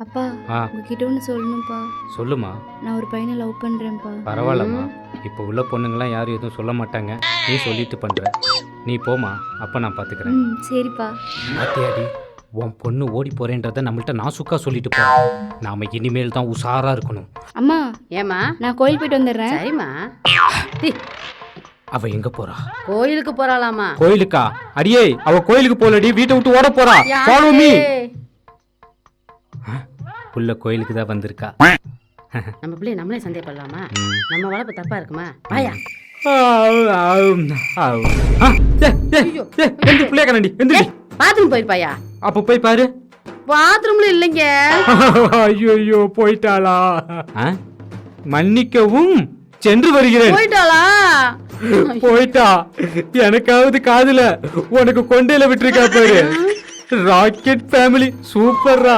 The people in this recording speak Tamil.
அப்பா உங்ககிட்ட ஒன்று சொல்லணும்ப்பா. சொல்லுமா. நான் ஒரு பையனை லவ் பண்ணுறேன்ப்பா. பரவாயில்லம்மா, இப்போ உள்ள பொண்ணுங்களாம் யாரும் எதுவும் சொல்ல மாட்டாங்க. நீ சொல்லிட்டு பண்ற. நீ போமா, அப்போ நான் பார்த்துக்கிறேன். சரிப்பா. மாத்தியாடி, உன் பொண்ணு ஓடி போறேன்றத நம்மள்ட்ட நாசுக்கா சொல்லிட்டு போ. நாம இனிமேல் தான் உஷாரா இருக்கணும். அம்மா ஏமா நான் கோயில் போயிட்டு வந்துடுறேன். சரிம்மா. அவ எங்க போறா? கோயிலுக்கு போறாளாமா. கோயிலுக்கா? அடியே, அவ கோயிலுக்கு போலடி, வீட்டை விட்டு ஓட போறா. Follow me. புள்ள கோயிலுக்கு தான் வந்திருக்கா. நம்ம பிள்ளைய நம்மளே சந்தேகப்படலாமா? நம்ம வளர்ப்பு தப்பா இருக்குமா? பாயா பாத்ரூம் போயிருப்பாயா? அப்ப போய் பாரு. பாத்ரூம்ல இல்லைங்க. ஐயோ போயிட்டாளா? மன்னிக்கவும், சென்று வருகிறேன். போயிட்டாளா? போயிட்டா. எனக்காவது காதுல உனக்கு கொண்டையில விட்டுருக்கா பாரு. ராக்கெட் ஃபேமிலி சூப்பர்ரா.